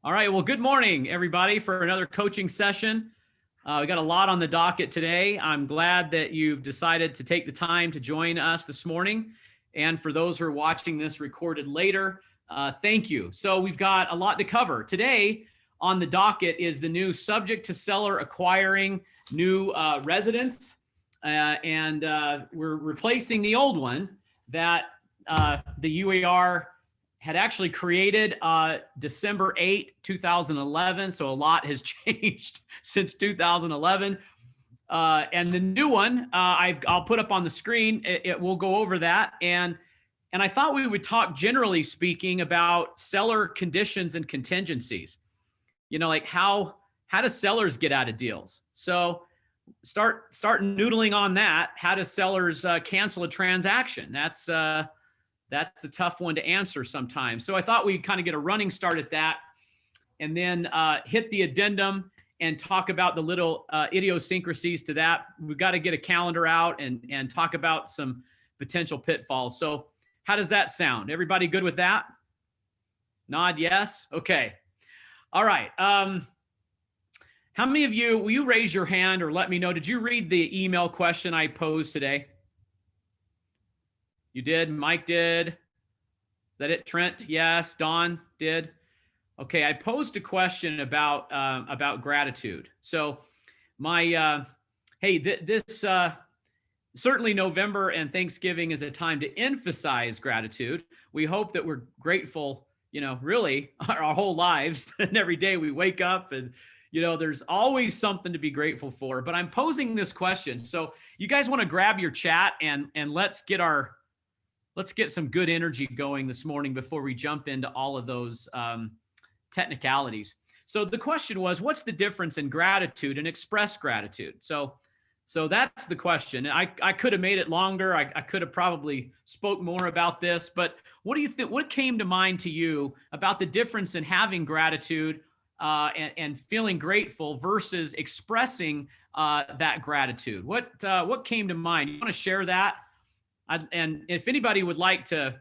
All right. Well, good morning, everybody, for another coaching session. We got a lot on the docket today. I'm glad that you've decided to take the time to join us this morning. And for those who are watching this recorded later, thank you. So we've got a lot to cover. Today on the docket is the new subject to seller acquiring new residents. And we're replacing the old one that the UAR had actually created December 8, 2011. So a lot has changed since 2011. And the new one, I'll put up on the screen. It will go over that. And I thought we would talk generally speaking about seller conditions and contingencies. You know, like how do sellers get out of deals? So start noodling on that. How do sellers cancel a transaction? That's a tough one to answer sometimes. So I thought we'd kind of get a running start at that and then hit the addendum and talk about the little idiosyncrasies to that. We've got to get a calendar out and talk about some potential pitfalls. So how does that sound? Everybody good with that? Nod yes? Okay. All right. How many of you, will you raise your hand or let me know, did you read the email question I posed today? You did? Mike did? Is that it? Trent? Yes. Don did? Okay. I posed a question about gratitude. So my, this certainly November and Thanksgiving is a time to emphasize gratitude. We hope that we're grateful, really our whole lives, and every day we wake up and, there's always something to be grateful for. But I'm posing this question. So you guys want to grab your chat and let's get some good energy going this morning before we jump into all of those technicalities. So the question was, what's the difference in gratitude and express gratitude? So that's the question. I could have made it longer. I could have probably spoke more about this, but what do you think? What came to mind to you about the difference in having gratitude and feeling grateful versus expressing that gratitude? What came to mind? You want to share that? And if anybody would like to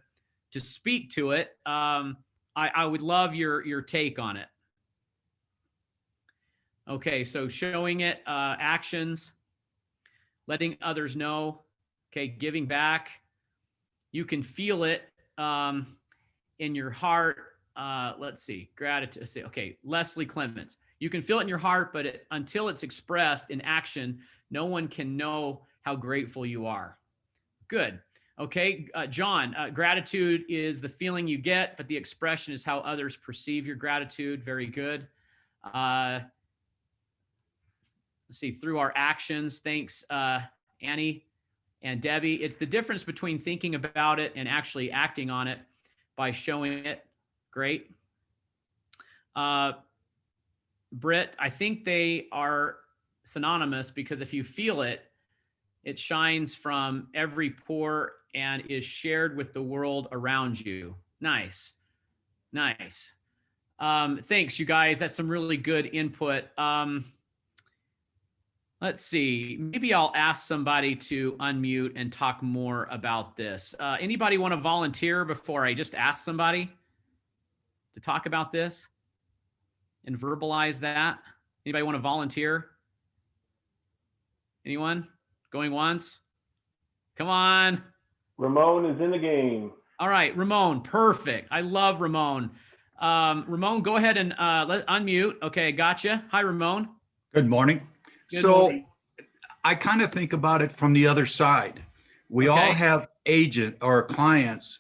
speak to it, I would love your take on it. Okay, so showing it, actions, letting others know, okay, giving back. You can feel it in your heart. Let's see, gratitude. Okay, Leslie Clements. You can feel it in your heart, but until it's expressed in action, no one can know how grateful you are. Good. Okay. John, gratitude is the feeling you get, but the expression is how others perceive your gratitude. Very good. Let's see, through our actions. Thanks, Annie and Debbie. It's the difference between thinking about it and actually acting on it by showing it. Great. Britt, I think they are synonymous because if you feel it, it shines from every pore and is shared with the world around you. Nice. Nice. Thanks, you guys. That's some really good input. Let's see. Maybe I'll ask somebody to unmute and talk more about this. Anybody want to volunteer before I just ask somebody to talk about this and verbalize that? Anybody want to volunteer? Anyone? Going once? Come on. Ramon is in the game. All right, Ramon. Perfect. I love Ramon. Ramon, go ahead and unmute. Okay, gotcha. Hi, Ramon. Good morning. Good morning. I kind of think about it from the other side. We all have agent or clients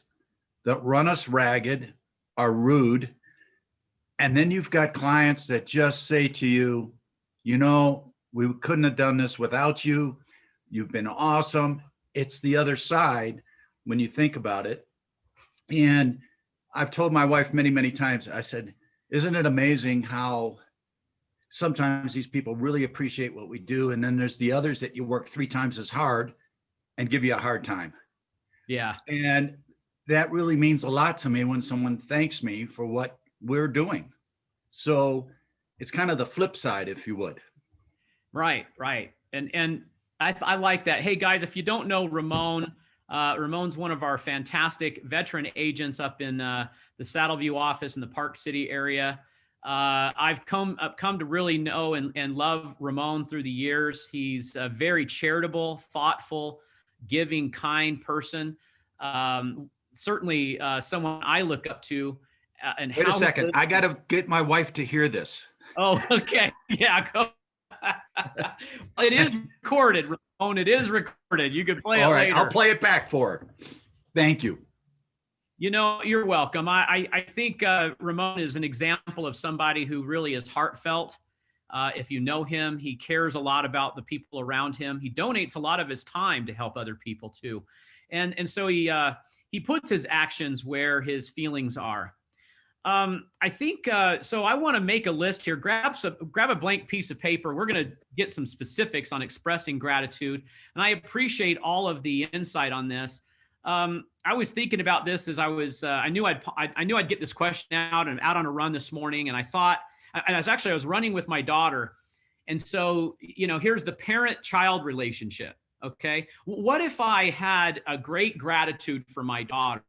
that run us ragged, are rude. And then you've got clients that just say to you, we couldn't have done this without you. You've been awesome. It's the other side when you think about it. And I've told my wife many, many times, I said, isn't it amazing how sometimes these people really appreciate what we do. And then there's the others that you work 3 times as hard and give you a hard time. Yeah. And that really means a lot to me when someone thanks me for what we're doing. So it's kind of the flip side, if you would. Right. And I like that. Hey guys, if you don't know Ramon, Ramon's one of our fantastic veteran agents up in the Saddleview office in the Park City area. I've come to really know and love Ramon through the years. He's a very charitable, thoughtful, giving, kind person. Certainly someone I look up to. And Wait a how he second. lives I got his- to get my wife to hear this. Oh, okay. Yeah, go. It is recorded, Ramon. It is recorded. You can play it All right, later. I'll play it back for her. Thank you. You're welcome. I think Ramon is an example of somebody who really is heartfelt. If you know him, he cares a lot about the people around him. He donates a lot of his time to help other people too, and so he puts his actions where his feelings are. I think so. I want to make a list here. Grab a blank piece of paper. We're going to get some specifics on expressing gratitude, and I appreciate all of the insight on this. I was thinking about this as I knew I'd get this question out and out on a run this morning, and I thought I was running with my daughter, and so here's the parent-child relationship. Okay, what if I had a great gratitude for my daughter,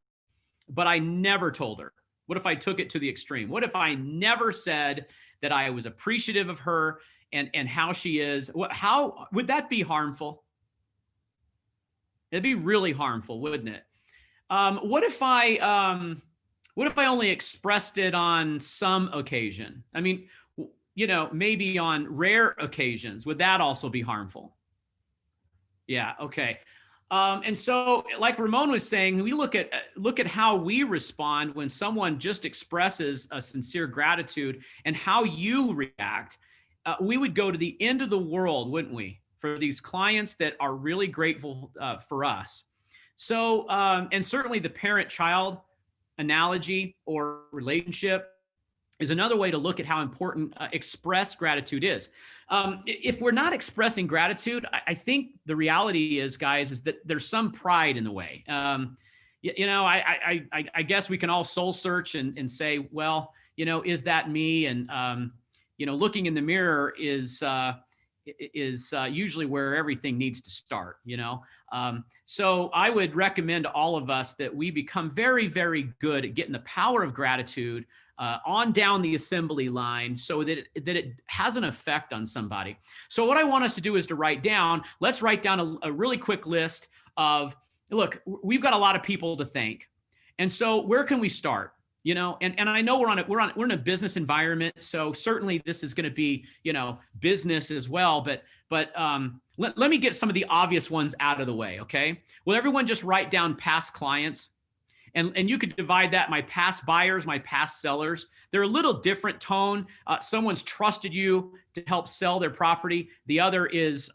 but I never told her? What if I took it to the extreme? What if I never said that I was appreciative of her and how she is? How would that be harmful? It'd be really harmful, wouldn't it? What if I only expressed it on some occasion? I mean, maybe on rare occasions. Would that also be harmful? Yeah. Okay. And so, like Ramon was saying, we look at how we respond when someone just expresses a sincere gratitude and how you react. We would go to the end of the world, wouldn't we, for these clients that are really grateful for us. So, and certainly the parent-child analogy or relationship is another way to look at how important express gratitude is. If we're not expressing gratitude, I think the reality is, guys, is that there's some pride in the way. I guess we can all soul search and say, well, is that me? And looking in the mirror is usually where everything needs to start. So I would recommend to all of us that we become very, very good at getting the power of gratitude on down the assembly line so that it has an effect on somebody. So what I want us to do is let's write down a really quick list of, look, we've got a lot of people to thank. And so where can we start? And I know we're in a business environment, so certainly this is going to be, business as well, but let me get some of the obvious ones out of the way. Okay. Will everyone just write down past clients? And you could divide that, my past buyers, my past sellers. They're a little different tone. Someone's trusted you to help sell their property. The other is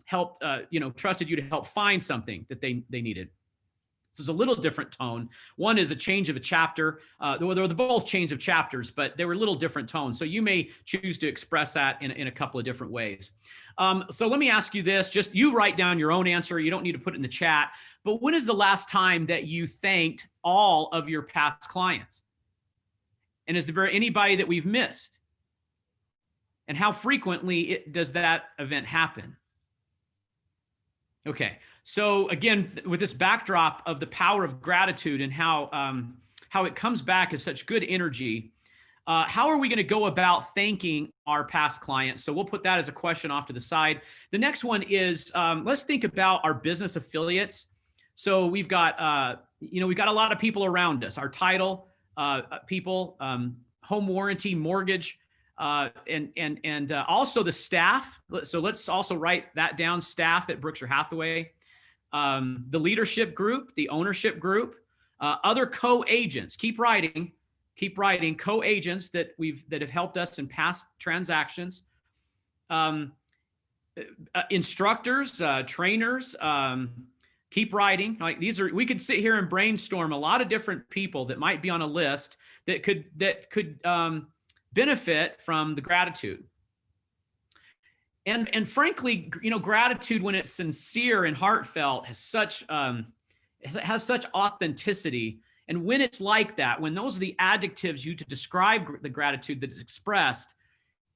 trusted you to help find something that they needed. So it's a little different tone. One is a change of a chapter. They were both change of chapters, but they were a little different tones. So you may choose to express that in a couple of different ways. So let me ask you this. Just you write down your own answer. You don't need to put it in the chat. But when is the last time that you thanked all of your past clients? And is there anybody that we've missed? And how frequently does that event happen? Okay. So again, with this backdrop of the power of gratitude and how it comes back as such good energy, how are we going to go about thanking our past clients? So we'll put that as a question off to the side. The next one is, let's think about our business affiliates. So we've got, we've got a lot of people around us, our title people, home warranty, mortgage, and also the staff. So let's also write that down, staff at Berkshire Hathaway, the leadership group, the ownership group, other co-agents. Keep writing co-agents that have helped us in past transactions, instructors, trainers. Keep writing. Like we could sit here and brainstorm a lot of different people that might be on a list that could benefit from the gratitude. And frankly, gratitude, when it's sincere and heartfelt, has such authenticity. And when it's like that, when those are the adjectives used to describe the gratitude that is expressed,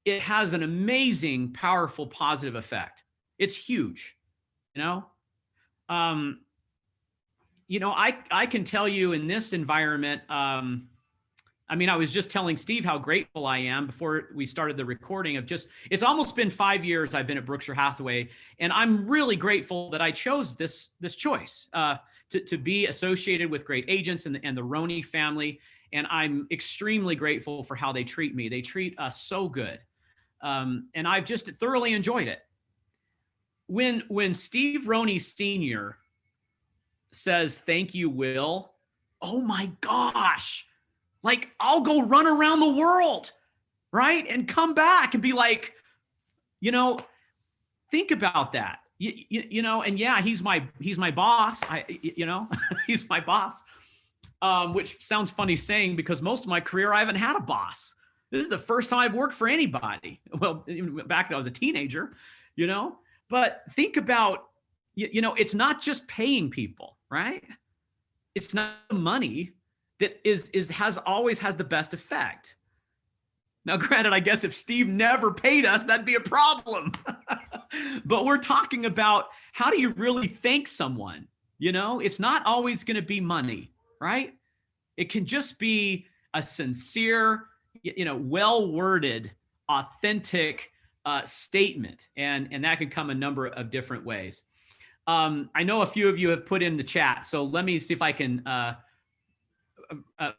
it has an amazing, powerful, positive effect. It's huge, I can tell you in this environment, I mean, I was just telling Steve how grateful I am before we started the recording of just, it's almost been 5 years I've been at Berkshire Hathaway, and I'm really grateful that I chose this choice to be associated with great agents and the Roney family. And I'm extremely grateful for how they treat me. They treat us so good. And I've just thoroughly enjoyed it. When Steve Roney Sr. says, "Thank you, Will," oh my gosh, like I'll go run around the world, right? And come back and be like, think about that. You know, and yeah, he's my boss. He's my boss. Which sounds funny saying, because most of my career I haven't had a boss. This is the first time I've worked for anybody. Well, back when I was a teenager, but think about, it's not just paying people, right? It's not the money that always has the best effect. Now, granted, I guess if Steve never paid us, that'd be a problem. But we're talking about, how do you really thank someone? It's not always going to be money, right? It can just be a sincere, well-worded, authentic statement. And that can come a number of different ways. I know a few of you have put in the chat, so let me see if I can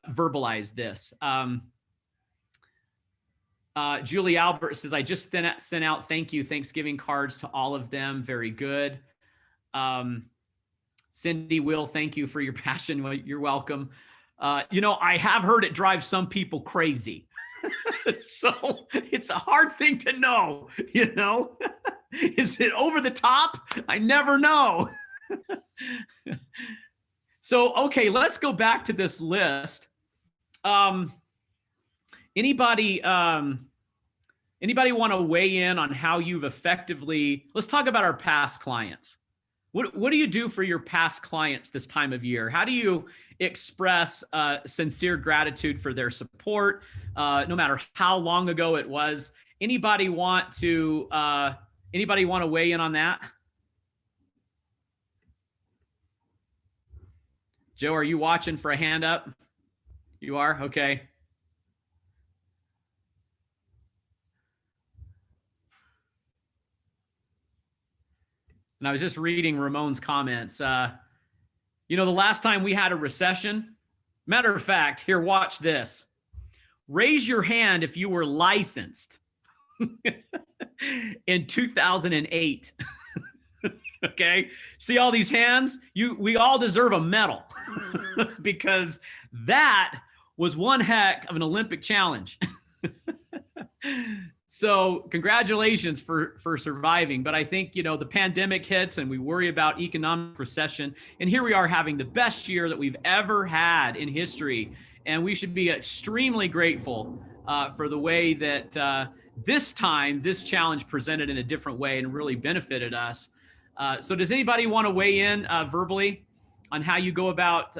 verbalize this. Julie Albert says, "I just sent out thank you Thanksgiving cards to all of them. Very good." Cindy, Will, thank you for your passion. Well, you're welcome. I have heard it drives some people crazy. So it's a hard thing to know, Is it over the top? I never know. So, okay, let's go back to this list. Anybody want to weigh in on how you've effectively, let's talk about our past clients. What do you do for your past clients this time of year? How do you express sincere gratitude for their support, no matter how long ago it was? Anybody want to weigh in on that? Joe, are you watching for a hand up? You are? Okay. And I was just reading Ramon's comments. The last time we had a recession, matter of fact, here, watch this. Raise your hand if you were licensed in 2008. Okay. See all these hands? We all deserve a medal because that was one heck of an Olympic challenge. So congratulations for surviving. But I think, the pandemic hits and we worry about economic recession. And here we are having the best year that we've ever had in history. And we should be extremely grateful for the way that this time, this challenge presented in a different way and really benefited us. So does anybody want to weigh in verbally on how you go about?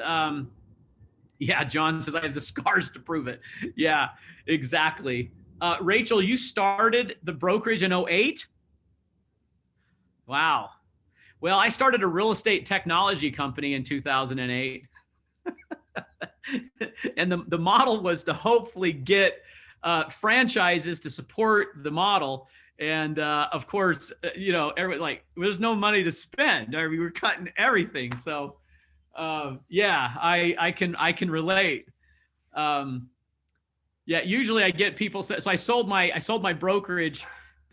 Yeah, John says, I have the scars to prove it. Yeah, exactly. Rachel, you started the brokerage in 2008? Wow. Well, I started a real estate technology company in 2008. And the model was to hopefully get franchises to support the model. And of course, everybody, there's no money to spend. We were cutting everything. So yeah, I can relate. Yeah, usually I get people. So I sold my brokerage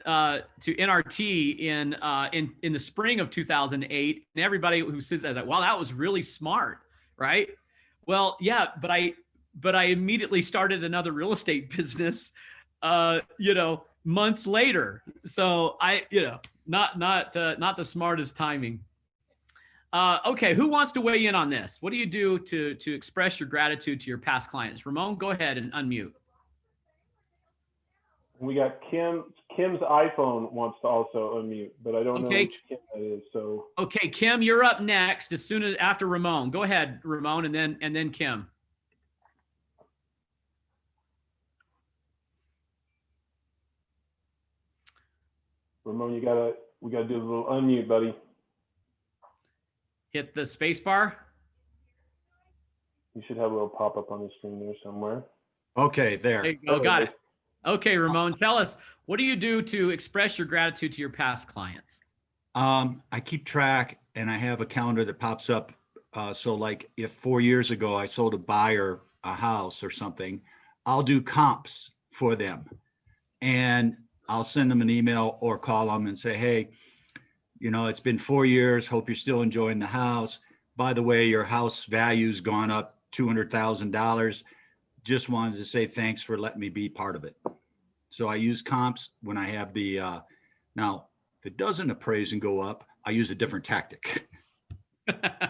to NRT in the spring of 2008, and everybody who says that, wow, that was really smart, right? Well, yeah, but I immediately started another real estate business, months later. So not the smartest timing. Okay, who wants to weigh in on this? What do you do to express your gratitude to your past clients? Ramon, go ahead and unmute. We got Kim. Kim's iPhone wants to also unmute, but I don't know which Kim that is. So okay, Kim, you're up next. After Ramon. Go ahead, Ramon, and then Kim. Ramon, we gotta do a little unmute, buddy. Hit the space bar. You should have a little pop up on the screen there somewhere. Okay, There there. you go. Got it. Okay, Ramon, tell us, what do you do to express your gratitude to your past clients? I keep track and I have a calendar that pops up. So like if 4 years ago I sold a buyer a house or something, I'll do comps for them and I'll send them an email or call them and say, hey, it's been 4 years. Hope you're still enjoying the house. By the way, your house value's gone up $200,000. Just wanted to say thanks for letting me be part of it. So I use comps when I have the, now, if it doesn't appraise and go up, I use a different tactic.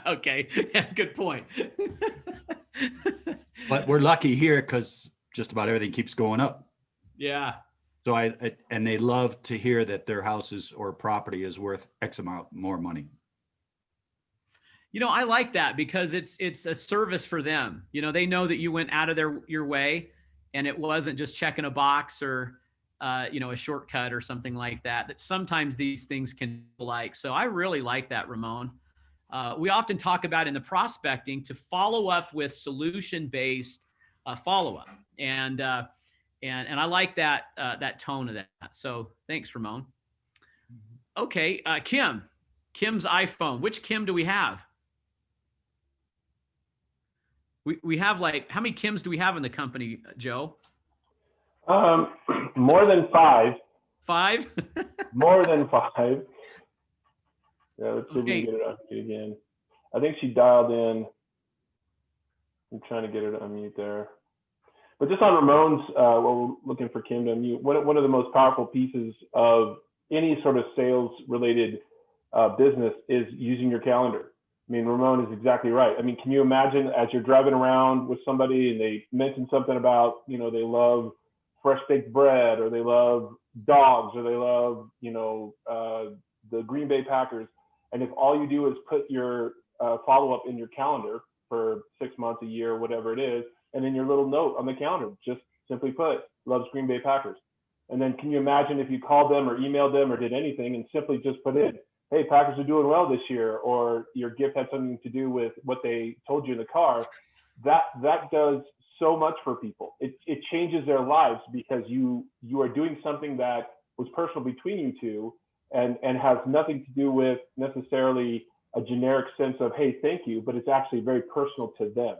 Okay, yeah, good point. But we're lucky here because just about everything keeps going up. Yeah. So and they love to hear that their houses or property is worth X amount more money. I like that because it's a service for them. They know that you went out of your way and it wasn't just checking a box or, a shortcut or something like that, that sometimes these things can be like. So I really like that, Ramon. We often talk about in the prospecting to follow up with solution-based follow-up. And I like that tone of that. So thanks, Ramon. Okay, Kim's iPhone. Which Kim do we have? We have how many Kims do we have in the company, Joe? More than 5. 5? More than 5. Yeah, let's see if we Okay. can get it unmute again. I think she dialed in. I'm trying to get her to unmute there. But just on Ramon's, while we're looking for Kim to unmute, one of the most powerful pieces of any sort of sales related business is using your calendar. I mean, Ramon is exactly right. I mean, can you imagine as you're driving around with somebody and they mention something about, they love fresh baked bread, or they love dogs, or they love, the Green Bay Packers. And if all you do is put your follow-up in your calendar for 6 months, a year, whatever it is, and then your little note on the calendar, just simply put, loves Green Bay Packers. And then can you imagine if you called them or emailed them or did anything and simply just put in, hey, Packers are doing well this year, or your gift had something to do with what they told you in the car, that does so much for people. It changes their lives because you are doing something that was personal between you two and has nothing to do with necessarily a generic sense of, hey, thank you, but it's actually very personal to them.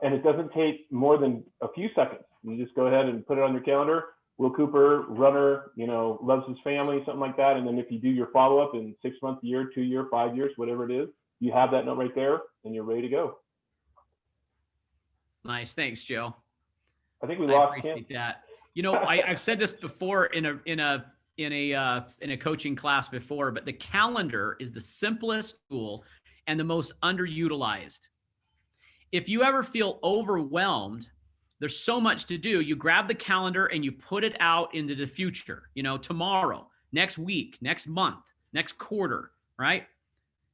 And it doesn't take more than a few seconds. You just go ahead and put it on your calendar. Will Cooper, runner, loves his family, something like that. And then if you do your follow-up in 6 months, a year, 2 year, 5 years, whatever it is, you have that note right there and you're ready to go. Nice. Thanks, Joe. I think we lost appreciate Kim. that. I've said this before in a coaching class before, but the calendar is the simplest tool and the most underutilized. If you ever feel overwhelmed, there's so much to do. You grab the calendar and you put it out into the future, tomorrow, next week, next month, next quarter, right?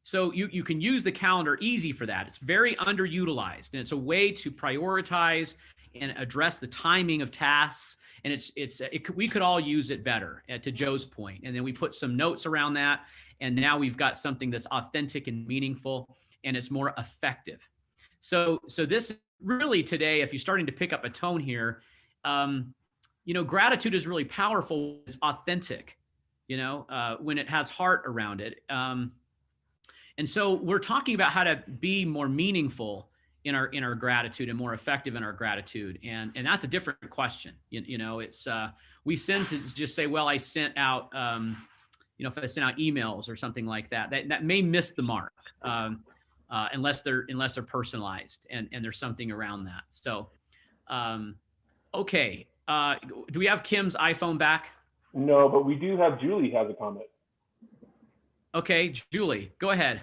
So you can use the calendar easy for that. It's very underutilized, and it's a way to prioritize and address the timing of tasks. And we could all use it better, to Joe's point. And then we put some notes around that, and now we've got something that's authentic and meaningful, and it's more effective. So this really today, if you're starting to pick up a tone here, gratitude is really powerful. It's authentic, when it has heart around it. And so we're talking about how to be more meaningful in our gratitude and more effective in our gratitude. And that's a different question. It's we tend to just say, well, I sent out, if I sent out emails or something like that, that may miss the mark. Unless they're personalized and there's something around that. So, okay. Do we have Kim's iPhone back? No, but we do have Julie has a comment. Okay, Julie, go ahead.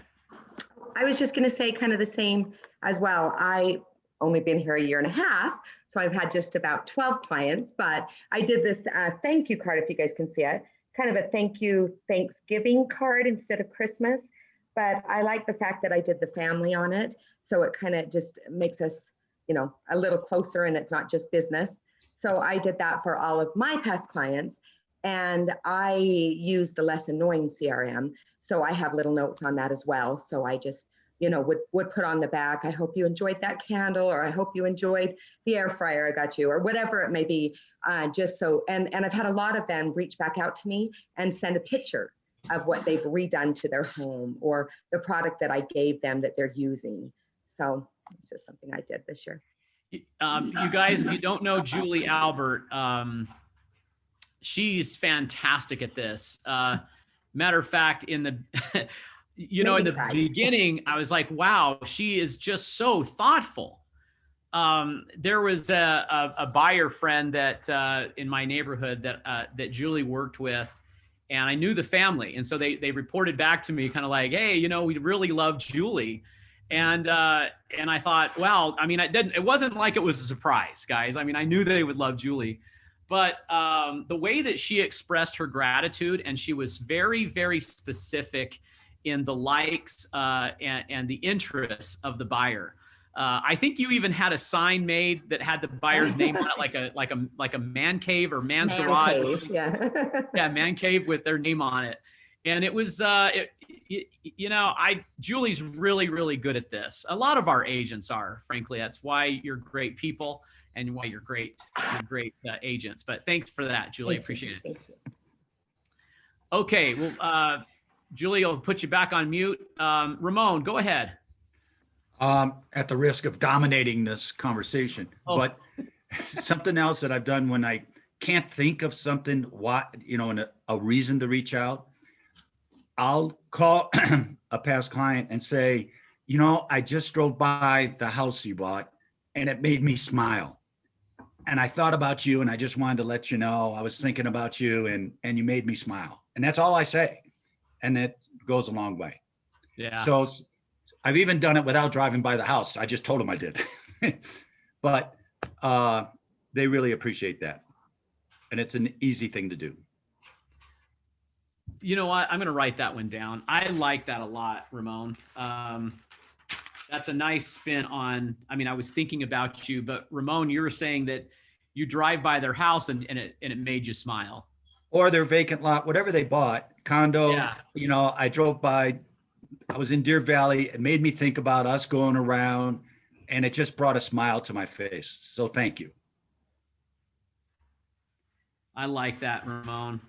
I was just going to say kind of the same as well. I only been here 1.5 years, so I've had just about 12 clients, but I did this thank you card, if you guys can see it, kind of a thank you Thanksgiving card instead of Christmas. But I like the fact that I did the family on it. So it kind of just makes us, a little closer, and it's not just business. So I did that for all of my past clients, and I use the Less Annoying CRM. So I have little notes on that as well. So I just would put on the back, I hope you enjoyed that candle, or I hope you enjoyed the air fryer I got you, or whatever it may be. Just so, and I've had a lot of them reach back out to me and send a picture of what they've redone to their home or the product that I gave them that they're using. So it's just something I did this year. You guys, if you don't know Julie Albert, she's fantastic at this. Matter of fact, in the in the beginning, I was like, wow, she is just so thoughtful. There was a buyer friend that in my neighborhood that Julie worked with, and I knew the family, and so they reported back to me, kind of like, hey, we really love Julie. And I thought, well, I mean, it wasn't like it was a surprise, guys. I mean, I knew they would love Julie, but the way that she expressed her gratitude, and she was very, very specific in the likes and the interests of the buyer. I think you even had a sign made that had the buyer's name on it, like a man cave or man's garage. Cave, yeah. Yeah, man cave with their name on it. And it was, Julie's really, really good at this. A lot of our agents are, frankly. That's why you're great people and why you're great agents. But thanks for that, Julie. Appreciate it. Thank you. Okay, well, Julie, I'll put you back on mute. Ramon, go ahead. At the risk of dominating this conversation, but something else that I've done when I can't think of something, and a reason to reach out, I'll call a past client and say, I just drove by the house you bought and it made me smile. And I thought about you and I just wanted to let you know I was thinking about you and you made me smile. And that's all I say. And it goes a long way. Yeah. So I've even done it without driving by the house. I just told them I did. But they really appreciate that. And it's an easy thing to do. You know what? I'm going to write that one down. I like that a lot, Ramon. That's a nice spin on, I was thinking about you, but Ramon, you were saying that you drive by their house and it made you smile. Or their vacant lot, whatever they bought, condo, yeah. I drove by, I was in Deer Valley. It made me think about us going around and it just brought a smile to my face. So thank you. I like that, Ramon.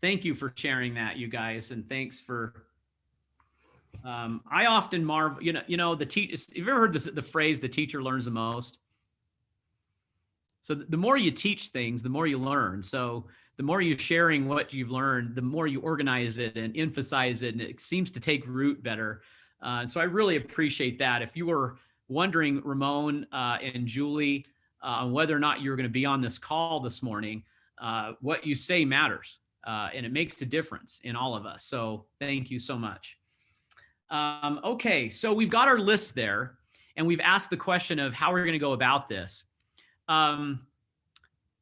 Thank you for sharing that, you guys, and thanks for. I often marvel, the teacher. Have you ever heard the phrase "the teacher learns the most"? So the more you teach things, the more you learn. So the more you're sharing what you've learned, the more you organize it and emphasize it, and it seems to take root better. So I really appreciate that. If you were wondering, Ramon and Julie, on whether or not you're going to be on this call this morning, what you say matters. And it makes a difference in all of us. So thank you so much. Okay, so we've got our list there, and we've asked the question of how we're going to go about this.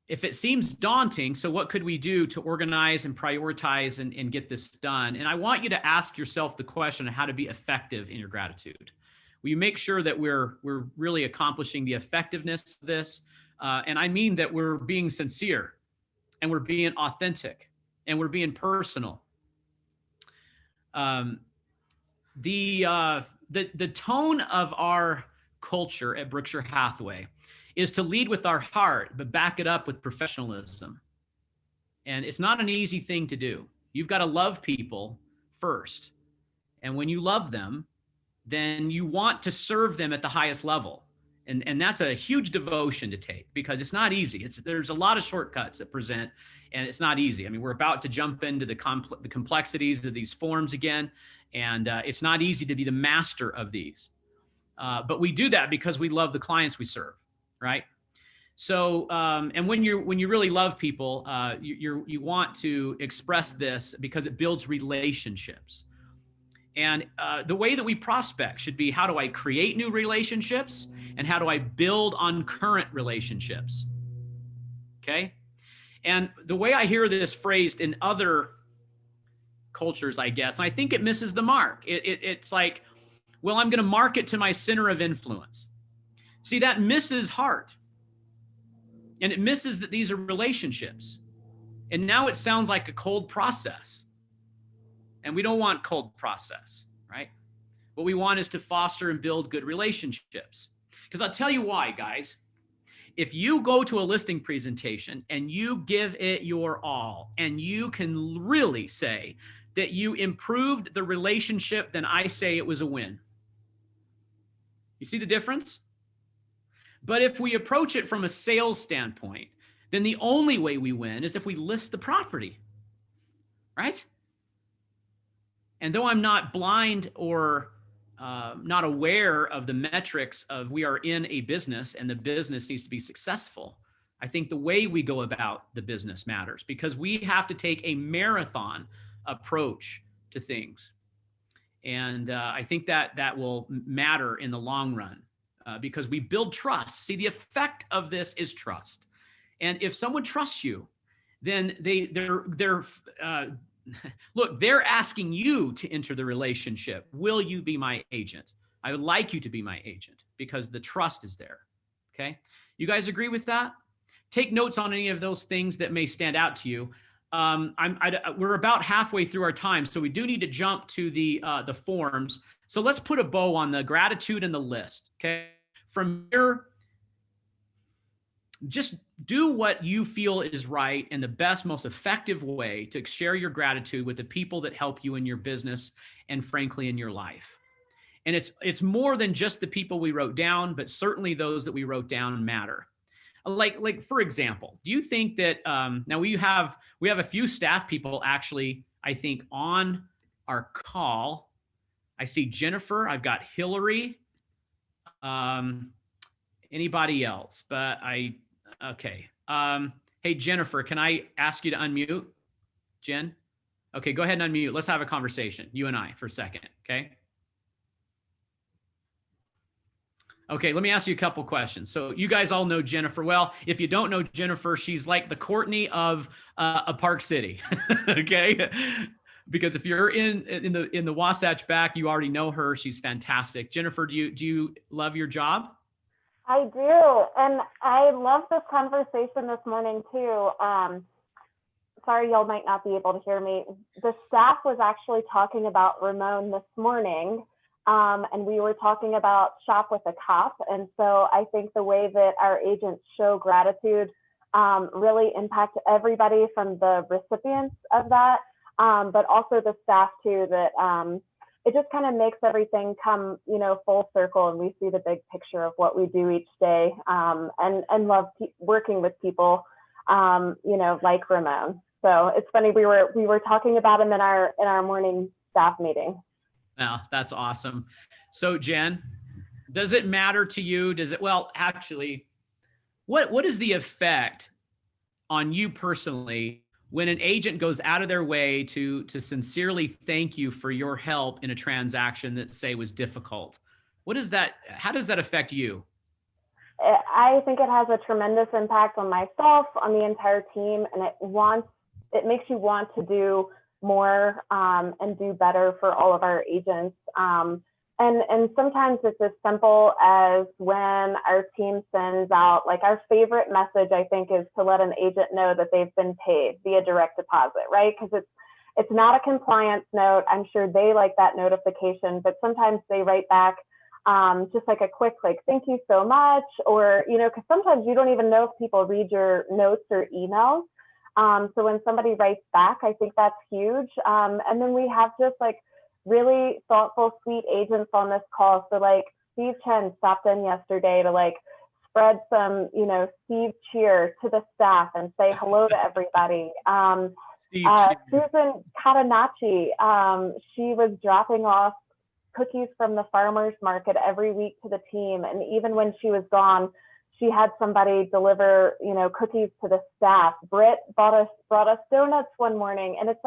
If it seems daunting, so what could we do to organize and prioritize and get this done? And I want you to ask yourself the question of how to be effective in your gratitude. Will you make sure that we're really accomplishing the effectiveness of this? And I mean that we're being sincere and we're being authentic. And we're being personal. The tone of our culture at Berkshire Hathaway is to lead with our heart, but back it up with professionalism. And it's not an easy thing to do. You've got to love people first. And when you love them, then you want to serve them at the highest level. And that's a huge devotion to take because it's not easy. There's a lot of shortcuts that present. And it's not easy. We're about to jump into the complexities of these forms again, and it's not easy to be the master of these. But we do that because we love the clients we serve, right? So, and when you really love people, you want to express this because it builds relationships. And the way that we prospect should be, how do I create new relationships, and how do I build on current relationships? Okay. And the way I hear this phrased in other cultures, I guess, and I think it misses the mark. It's like, well, I'm going to market to my center of influence. See, that misses heart. And it misses that these are relationships. And now it sounds like a cold process. And we don't want cold process, right? What we want is to foster and build good relationships. Because I'll tell you why, guys. If you go to a listing presentation and you give it your all, and you can really say that you improved the relationship, then I say it was a win. You see the difference? But if we approach it from a sales standpoint, then the only way we win is if we list the property, right? And though I'm not blind or not aware of the metrics of we are in a business and the business needs to be successful, I think the way we go about the business matters, because we have to take a marathon approach to things. And I think that will matter in the long run, because we build trust. See, the effect of this is trust. And if someone trusts you, then they're look, they're asking you to enter the relationship. Will you be my agent? I would like you to be my agent, because the trust is there. Okay. You guys agree with that? Take notes on any of those things that may stand out to you. We're about halfway through our time, so we do need to jump to the forms. So let's put a bow on the gratitude and the list. Okay. From here, just do what you feel is right and the best, most effective way to share your gratitude with the people that help you in your business and, frankly, in your life. And it's more than just the people we wrote down, but certainly those that we wrote down matter. Like for example, do you think that now we have a few staff people actually, I think, on our call. I see Jennifer. I've got Hillary. Anybody else? But okay. Hey, Jennifer, can I ask you to unmute? Jen? Okay, go ahead and unmute. Let's have a conversation, you and I, for a second, okay? Okay, let me ask you a couple questions. So you guys all know Jennifer well. If you don't know Jennifer, she's like the Courtney of a Park City, okay? Because if you're in the Wasatch back, you already know her. She's fantastic. Jennifer, do you love your job? I do, and I love this conversation this morning too. Sorry, y'all might not be able to hear me. The staff was actually talking about Ramon this morning, and we were talking about shop with a cop. And so I think the way that our agents show gratitude really impact everybody, from the recipients of that, but also the staff too, that it just kind of makes everything come, full circle, and we see the big picture of what we do each day, and love working with people, like Ramon. So it's funny, we were talking about him in our morning staff meeting. Oh, that's awesome. So Jen, does it matter to you? Well, actually, what is the effect on you personally when an agent goes out of their way to sincerely thank you for your help in a transaction that, say, was difficult? How does that affect you? I think it has a tremendous impact on myself, on the entire team, and it makes you want to do more and do better for all of our agents. And sometimes it's as simple as when our team sends out, like, our favorite message, I think, is to let an agent know that they've been paid via direct deposit, right? Because it's not a compliance note. I'm sure they like that notification, but sometimes they write back just like a quick, thank you so much, or, because sometimes you don't even know if people read your notes or emails. So when somebody writes back, I think that's huge. And then we have just really thoughtful, sweet agents on this call. So Steve Chen stopped in yesterday to spread some, Steve cheer to the staff and say hello to everybody. Susan Catanacci, she was dropping off cookies from the farmer's market every week to the team. And even when she was gone, she had somebody deliver, cookies to the staff. Britt brought us donuts one morning. And it's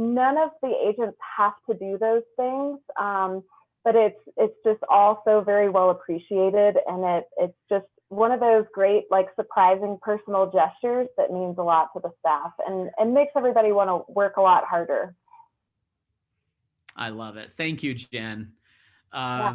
none of the agents have to do those things, but it's just all so very well appreciated. And it's just one of those great, surprising personal gestures that means a lot to the staff and makes everybody want to work a lot harder. I love it. Thank you, Jen. Yeah.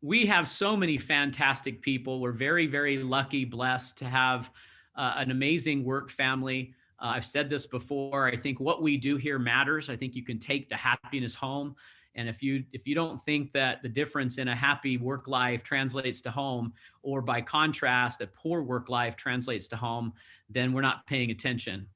We have so many fantastic people. We're very, very lucky, blessed to have an amazing work family. I've said this before. I think what we do here matters. I think you can take the happiness home. And if you don't think that the difference in a happy work life translates to home, or by contrast, a poor work life translates to home, then we're not paying attention.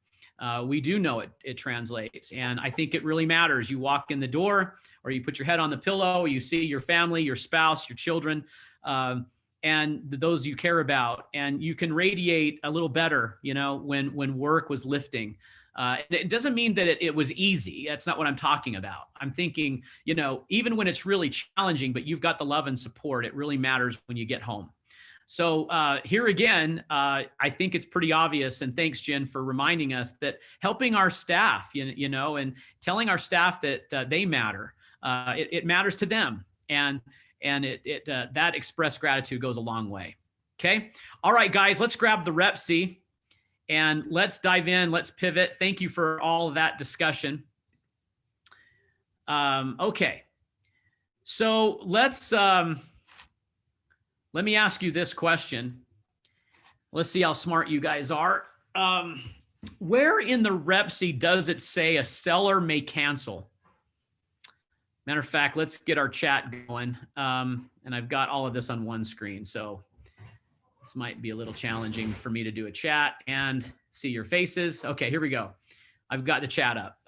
We do know it translates. And I think it really matters. You walk in the door, or you put your head on the pillow, you see your family, your spouse, your children, and those you care about, and you can radiate a little better, when work was lifting. It doesn't mean that it was easy. That's not what I'm talking about. I'm thinking, even when it's really challenging, but you've got the love and support, it really matters when you get home. So here again, I think it's pretty obvious, and thanks, Jen, for reminding us that helping our staff, and telling our staff that they matter, it matters to them, and that expressed gratitude goes a long way. Okay. All right, guys, let's grab the rep C and let's dive in. Let's pivot. Thank you for all of that discussion. Okay. So let's, let me ask you this question. Let's see how smart you guys are. Where in the rep C does it say a seller may cancel? Matter of fact, let's get our chat going. And I've got all of this on one screen, so this might be a little challenging for me to do a chat and see your faces. Okay, here we go. I've got the chat up.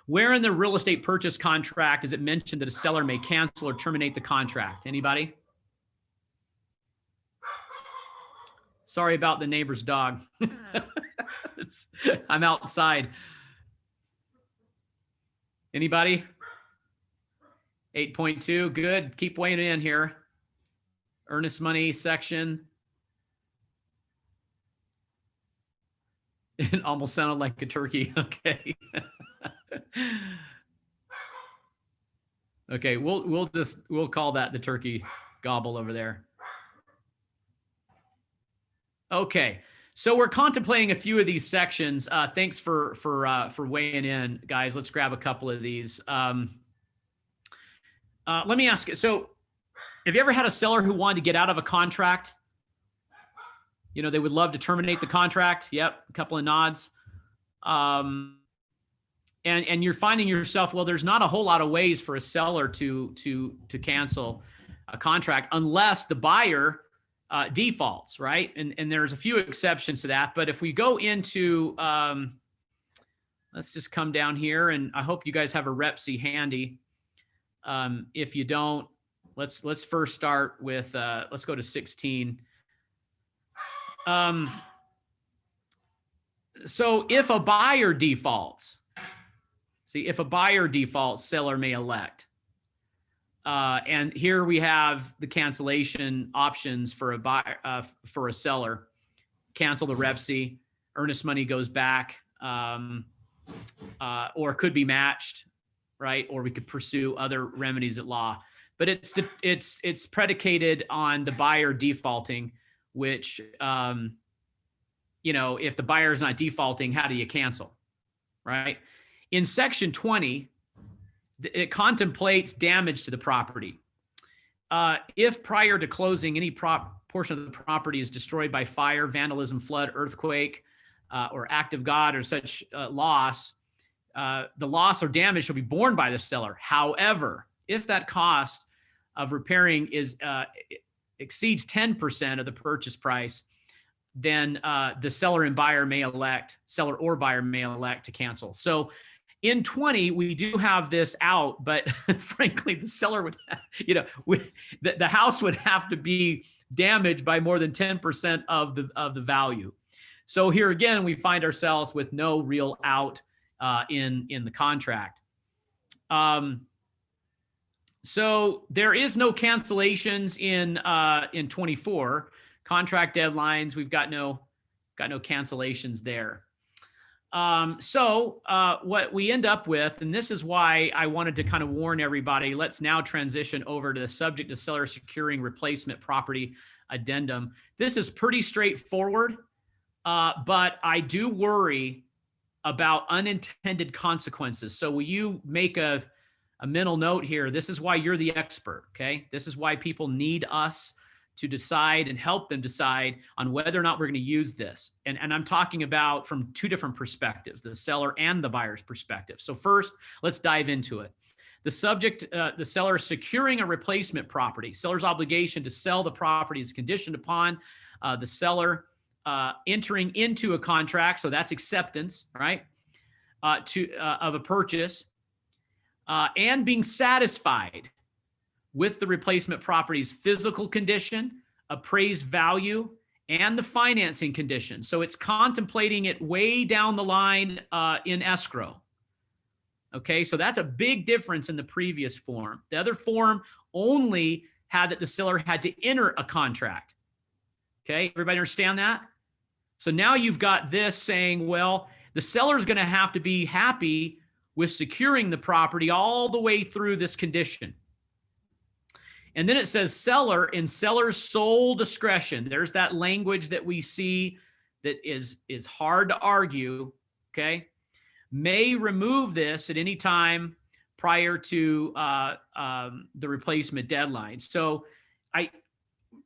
Where in the real estate purchase contract is it mentioned that a seller may cancel or terminate the contract? Anybody? Sorry about the neighbor's dog. I'm outside. Anybody? 8.2, good. Keep weighing in here. Earnest money section. It almost sounded like a turkey. Okay. Okay, we'll call that the turkey gobble over there. Okay, so we're contemplating a few of these sections. Thanks for weighing in, guys. Let's grab a couple of these. Let me ask you. So, have you ever had a seller who wanted to get out of a contract? They would love to terminate the contract. Yep, a couple of nods. And you're finding yourself, well, there's not a whole lot of ways for a seller to cancel a contract unless the buyer defaults, right? And there's a few exceptions to that. But if we go into, let's just come down here, and I hope you guys have a rep C handy. If you don't, let's first start with, let's go to 16. So if a buyer defaults, seller may elect. And here we have the cancellation options for a buyer, for a seller. Cancel the rep C, earnest money goes back, or could be matched, right? Or we could pursue other remedies at law. But it's predicated on the buyer defaulting, which, if the buyer is not defaulting, how do you cancel, right? In section 20, it contemplates damage to the property. If prior to closing, any portion of the property is destroyed by fire, vandalism, flood, earthquake, or act of God or such loss, the loss or damage shall be borne by the seller. However, if that cost of repairing exceeds 10% of the purchase price, then the seller or buyer may elect to cancel. So in 20, we do have this out, but frankly, the seller would, the house would have to be damaged by more than 10% of the value. So here again, we find ourselves with no real out in the contract. So there is no cancellations in 24 contract deadlines. We've got no cancellations there. So what we end up with, and this is why I wanted to kind of warn everybody, let's now transition over to the subject of seller securing replacement property addendum. This is pretty straightforward, but I do worry about unintended consequences. So will you make a mental note here? This is why you're the expert, okay? This is why people need us to decide and help them decide on whether or not we're going to use this. And I'm talking about from two different perspectives, the seller and the buyer's perspective. So first, let's dive into it. The seller securing a replacement property. Seller's obligation to sell the property is conditioned upon the seller entering into a contract. So that's acceptance, right? Of a purchase and being satisfied with the replacement property's physical condition, appraised value, and the financing condition. So it's contemplating it way down the line in escrow. Okay, so that's a big difference in the previous form. The other form only had that the seller had to enter a contract. Okay, everybody understand that? So now you've got this saying, well, the seller is going to have to be happy with securing the property all the way through this condition. And then it says seller in seller's sole discretion. There's that language that we see that is hard to argue, okay? May remove this at any time prior to the replacement deadline. So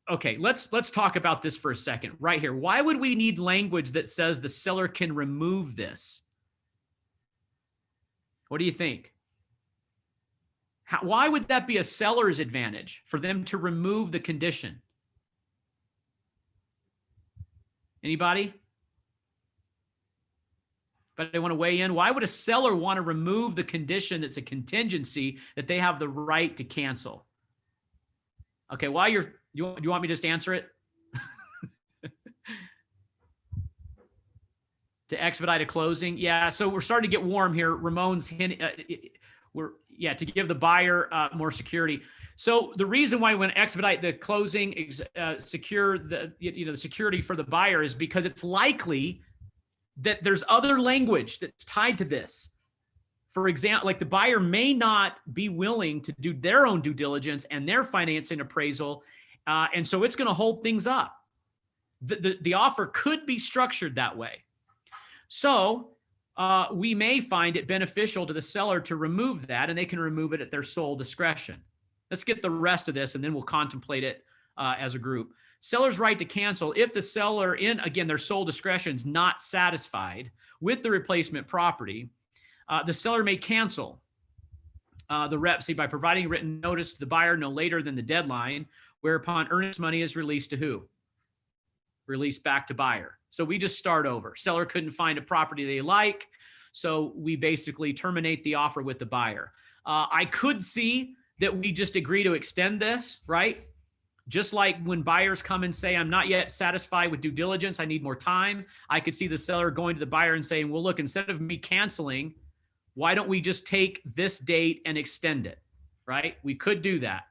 okay, let's talk about this for a second right here. Why would we need language that says the seller can remove this? What do you think? Why would that be a seller's advantage for them to remove the condition? Anybody? But they want to weigh in. Why would a seller want to remove the condition that's a contingency that they have the right to cancel? Okay, while you want me to just answer it? To expedite a closing? Yeah, so we're starting to get warm here. Ramon's hinting, to give the buyer more security. So the reason why we want to expedite the closing, secure the the security for the buyer is because it's likely that there's other language that's tied to this. For example, like the buyer may not be willing to do their own due diligence and their financing appraisal, and so it's going to hold things up. The offer could be structured that way. So we may find it beneficial to the seller to remove that, and they can remove it at their sole discretion. Let's get the rest of this, and then we'll contemplate it as a group. Seller's right to cancel if the seller, in again their sole discretion, is not satisfied with the replacement property. The seller may cancel the rep by providing written notice to the buyer no later than the deadline, whereupon earnest money is released to who? Released back to buyer. So we just start over. Seller couldn't find a property they like, so we basically terminate the offer with the buyer. I could see that we just agree to extend this, right? Just like when buyers come and say, I'm not yet satisfied with due diligence, I need more time. I could see the seller going to the buyer and saying, well, look, instead of me canceling, why don't we just take this date and extend it, right? We could do that.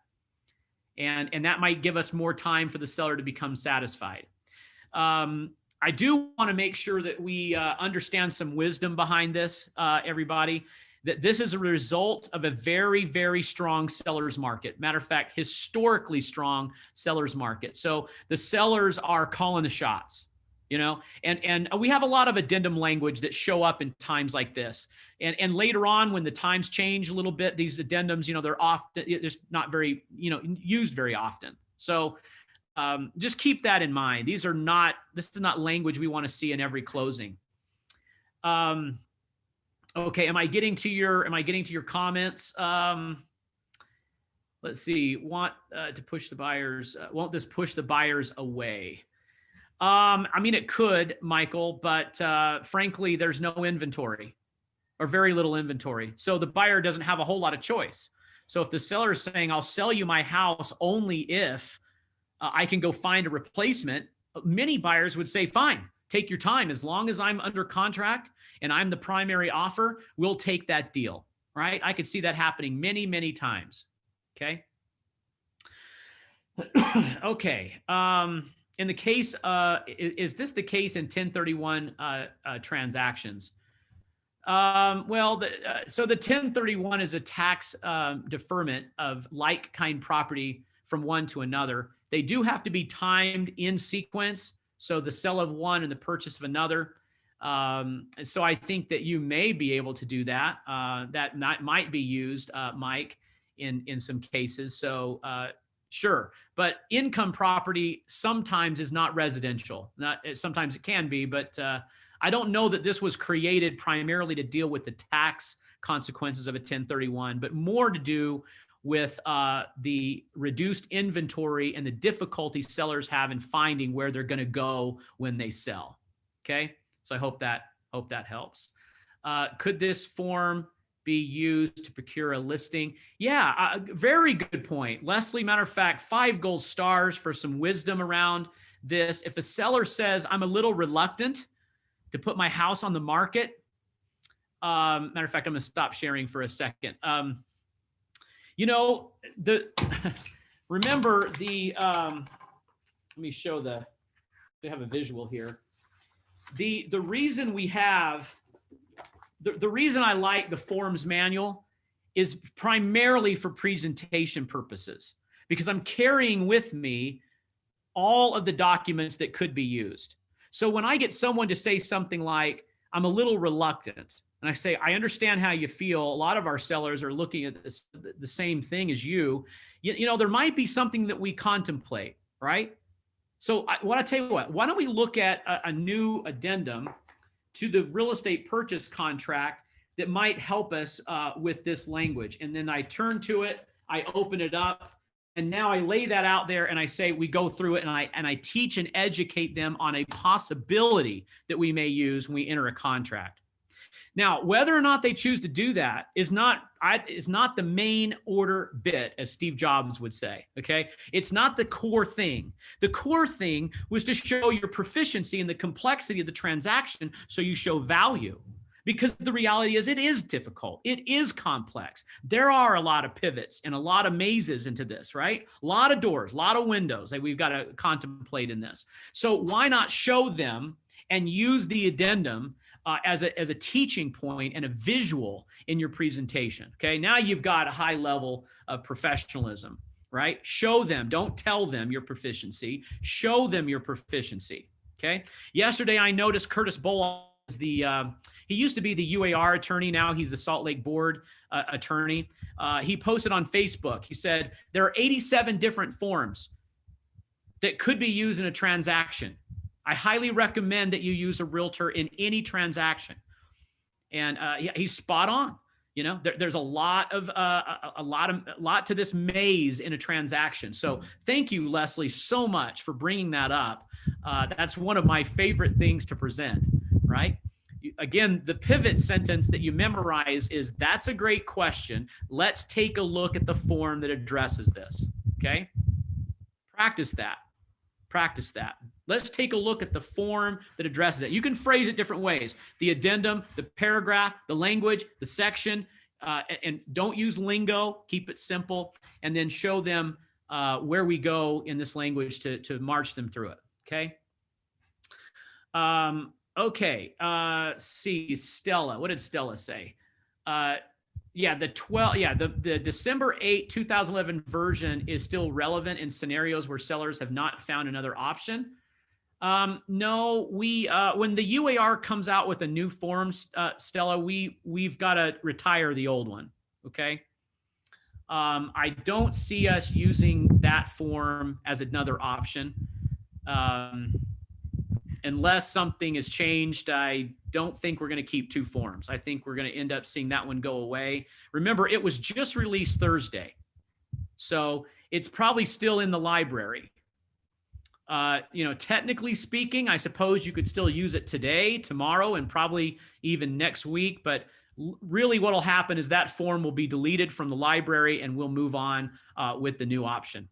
And that might give us more time for the seller to become satisfied. I do want to make sure that we understand some wisdom behind this, everybody, that this is a result of a very, very strong seller's market. Matter of fact, historically strong seller's market. So the sellers are calling the shots, and we have a lot of addendum language that show up in times like this. And later on, when the times change a little bit, these addendums, they're often, it's not very, used very often. So just keep that in mind. This is not language we want to see in every closing. Okay, am I getting to your comments? Let's see. Want to push the buyers? Won't this push the buyers away? I mean, it could, Michael, but frankly, there's no inventory or very little inventory. So the buyer doesn't have a whole lot of choice. So if the seller is saying, I'll sell you my house only if I can go find a replacement, many buyers would say, fine, take your time. As long as I'm under contract and I'm the primary offer, we'll take that deal, right? I could see that happening many, many times. Okay. Okay. In the case, is this the case in 1031 transactions? So the 1031 is a tax deferment of like kind property from one to another. They do have to be timed in sequence. So the sale of one and the purchase of another. So I think that you may be able to do that. That might be used, Mike, in some cases. So sure, but income property sometimes is not residential. Sometimes it can be, but I don't know that this was created primarily to deal with the tax consequences of a 1031, but more to do with the reduced inventory and the difficulty sellers have in finding where they're going to go when they sell. Okay, so I hope that helps. Could this form be used to procure a listing? Yeah, very good point, Leslie. Matter of fact, 5 gold stars for some wisdom around this. If a seller says, I'm a little reluctant to put my house on the market, matter of fact, I'm going to stop sharing for a second. You know, remember the, let me show they have a visual here. The reason we have, the reason I like the forms manual is primarily for presentation purposes, because I'm carrying with me all of the documents that could be used. So when I get someone to say something like, I'm a little reluctant, and I say, I understand how you feel. A lot of our sellers are looking at this, the same thing as you. You know, there might be something that we contemplate, right? So I tell you what, why don't we look at a new addendum to the real estate purchase contract that might help us with this language. And then I turn to it, I open it up, and now I lay that out there and I say, we go through it, and I teach and educate them on a possibility that we may use when we enter a contract. Now, whether or not they choose to do that is not the main order bit, as Steve Jobs would say, okay? It's not the core thing. The core thing was to show your proficiency in the complexity of the transaction so you show value. Because the reality is it is difficult. It is complex. There are a lot of pivots and a lot of mazes into this, right? A lot of doors, a lot of windows that we've got to contemplate in this. So why not show them and use the addendum as a teaching point and a visual in your presentation? Okay, now you've got a high level of professionalism, right? Show them, don't tell them your proficiency, show them your proficiency. Okay, yesterday I noticed Curtis Bowl is he used to be the UAR attorney. Now he's the Salt Lake Board attorney. He posted on Facebook. He said, there are 87 different forms that could be used in a transaction. I highly recommend that you use a realtor in any transaction. And he's spot on. You know, there's a lot to this maze in a transaction. So thank you, Leslie, so much for bringing that up. That's one of my favorite things to present, right? Again, the pivot sentence that you memorize is, that's a great question. Let's take a look at the form that addresses this. Okay. Practice that. Practice that. Let's take a look at the form that addresses it. You can phrase it different ways. The addendum, the paragraph, the language, the section, and don't use lingo. Keep it simple, and then show them where we go in this language to march them through it. Okay. Okay. See, Stella. What did Stella say? Yeah, the December 8, 2011 version is still relevant in scenarios where sellers have not found another option. No, when the UAR comes out with a new form, Stella, we've got to retire the old one. Okay. I don't see us using that form as another option. Unless something has changed, I don't think we're going to keep 2 forms. I think we're going to end up seeing that one go away. Remember, it was just released Thursday, so it's probably still in the library. You know, technically speaking, I suppose you could still use it today, tomorrow, and probably even next week. But really what will happen is that form will be deleted from the library and we'll move on with the new option.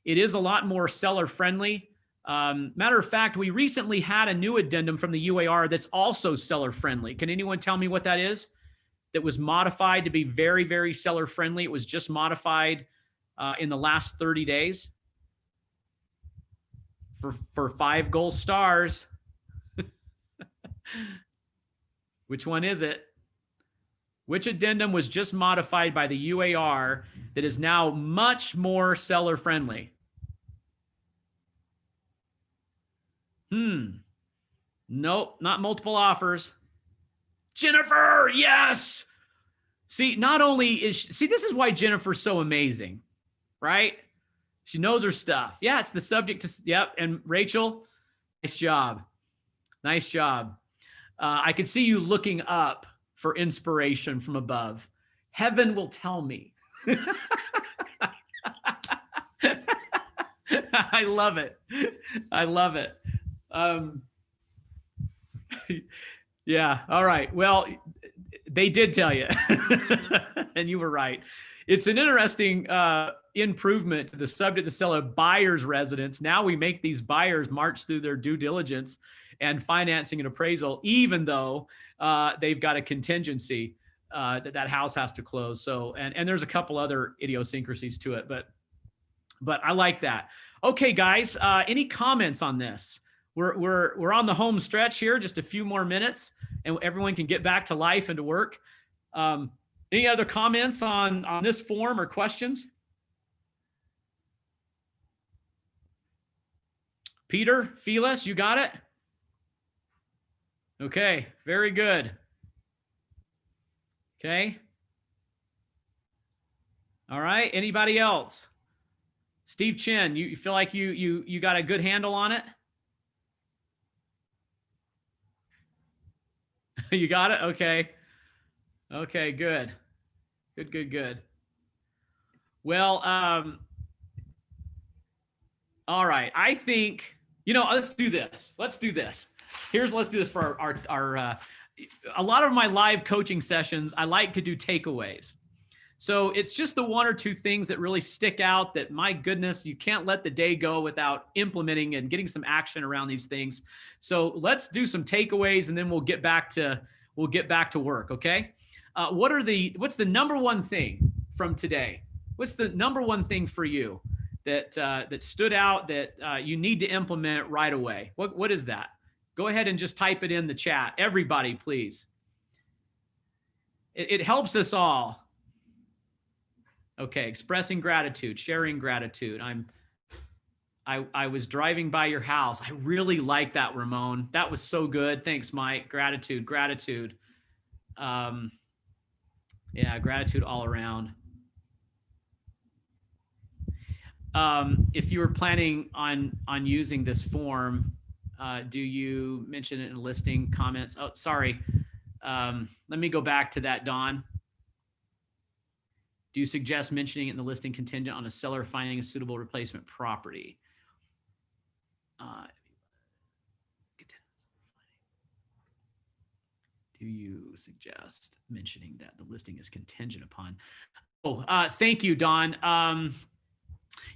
It is a lot more seller friendly. Matter of fact, we recently had a new addendum from the UAR that's also seller friendly. Can anyone tell me what that is? That was modified to be very, very seller friendly. It was just modified in the last 30 days for 5 gold stars. Which one is it? Which addendum was just modified by the UAR that is now much more seller friendly? Nope, not multiple offers. Jennifer, yes. See, not only is this is why Jennifer's so amazing, right? She knows her stuff. Yeah, it's the subject to, yep. And Rachel, nice job. Nice job. I can see you looking up for inspiration from above. Heaven will tell me. I love it. I love it. Yeah. All right. Well, they did tell you, and you were right. It's an interesting improvement to the subject to sell a buyer's residence. Now we make these buyers march through their due diligence and financing and appraisal, even though they've got a contingency that house has to close. So, and there's a couple other idiosyncrasies to it, but I like that. Okay, guys, any comments on this? We're on the home stretch here, just a few more minutes, and everyone can get back to life and to work. Any other comments on this form or questions? Peter, Felis, you got it? Okay, very good. Okay. All right, anybody else? Steve Chin, you feel like you got a good handle on it? You got it? Okay. Okay, good. Good. Well, all right. I think, let's do this. Let's do this for our a lot of my live coaching sessions. I like to do takeaways. So it's just the one or two things that really stick out that, my goodness, you can't let the day go without implementing and getting some action around these things. So let's do some takeaways, and then we'll get back to work. Okay. What's the number one thing from today? What's the number one thing for you that stood out that you need to implement right away? What is that? Go ahead and just type it in the chat. Everybody, please. It helps us all. Okay, expressing gratitude, sharing gratitude. I was driving by your house. I really like that, Ramon. That was so good. Thanks, Mike. Gratitude. Yeah, gratitude all around. If you were planning on using this form, do you mention it in listing comments? Oh, sorry. Let me go back to that, Don. Do you suggest mentioning it in the listing contingent on a seller finding a suitable replacement property? Do you suggest mentioning that the listing is contingent upon? Oh, thank you, Don.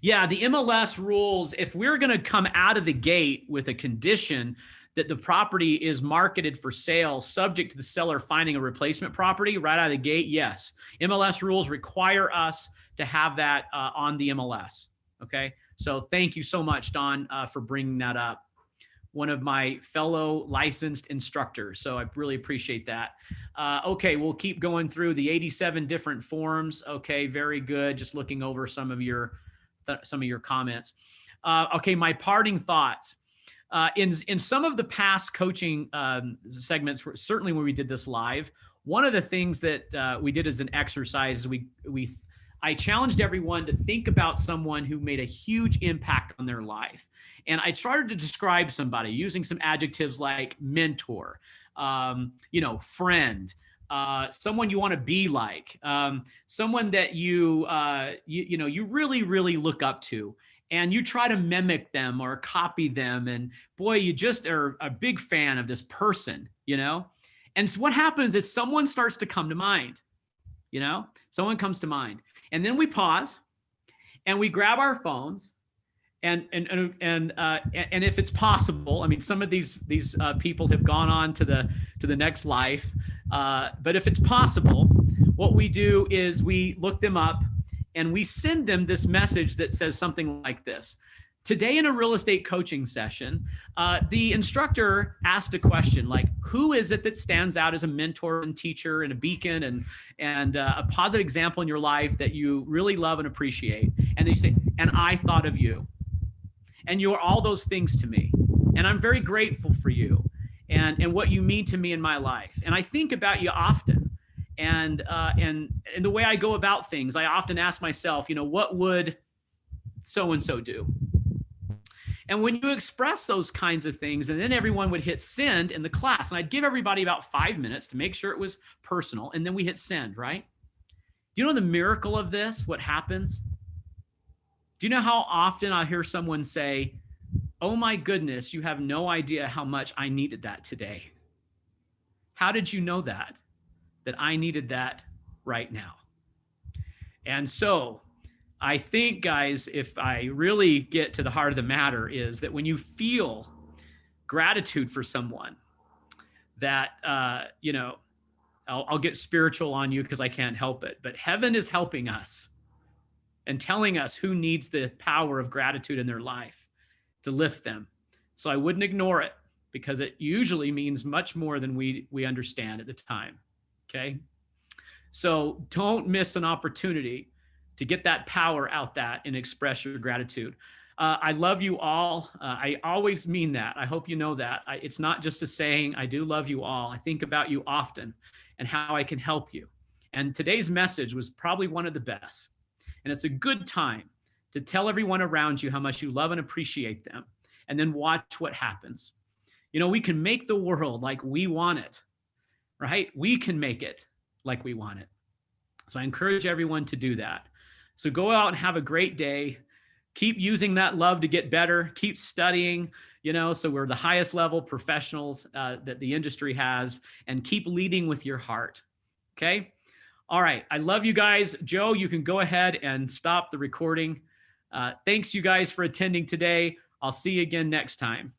Yeah, the MLS rules, if we're going to come out of the gate with a condition that the property is marketed for sale subject to the seller finding a replacement property right out of the gate, yes. MLS rules require us to have that on the MLS. Okay, so thank you so much, Don, for bringing that up. One of my fellow licensed instructors, so I really appreciate that. Okay, we'll keep going through the 87 different forms. Okay, very good. Just looking over some of your comments. Okay, my parting thoughts. In some of the past coaching segments, certainly when we did this live, one of the things that we did as an exercise, I challenged everyone to think about someone who made a huge impact on their life. And I started to describe somebody using some adjectives like mentor, friend, someone you want to be like, someone that you really, really look up to. And you try to mimic them or copy them. And boy, you just are a big fan of this person, And so what happens is someone starts to come to mind, someone comes to mind. And then we pause and we grab our phones and if it's possible, I mean, some of these people have gone on to the next life. But if it's possible, what we do is we look them up and we send them this message that says something like this. Today in a real estate coaching session, the instructor asked a question like, who is it that stands out as a mentor and teacher and a beacon and a positive example in your life that you really love and appreciate? And they say, and I thought of you. And you're all those things to me. And I'm very grateful for you and what you mean to me in my life. And I think about you often. And the way I go about things, I often ask myself, what would so-and-so do? And when you express those kinds of things, and then everyone would hit send in the class, and I'd give everybody about 5 minutes to make sure it was personal, and then we hit send, right? Do you know the miracle of this, what happens? Do you know how often I hear someone say, oh my goodness, you have no idea how much I needed that today. How did you know that? That I needed that right now. And so I think, guys, if I really get to the heart of the matter, is that when you feel gratitude for someone, that, I'll get spiritual on you because I can't help it, but heaven is helping us and telling us who needs the power of gratitude in their life to lift them. So I wouldn't ignore it, because it usually means much more than we understand at the time. Okay. So don't miss an opportunity to get that power out that and express your gratitude. I love you all. I always mean that. I hope you know that. It's not just a saying. I do love you all. I think about you often and how I can help you. And today's message was probably one of the best. And it's a good time to tell everyone around you how much you love and appreciate them, and then watch what happens. We can make the world like we want it, right? We can make it like we want it. So I encourage everyone to do that. So go out and have a great day. Keep using that love to get better. Keep studying, so we're the highest level professionals that the industry has, and keep leading with your heart. Okay. All right. I love you guys. Joe, you can go ahead and stop the recording. Thanks you guys for attending today. I'll see you again next time.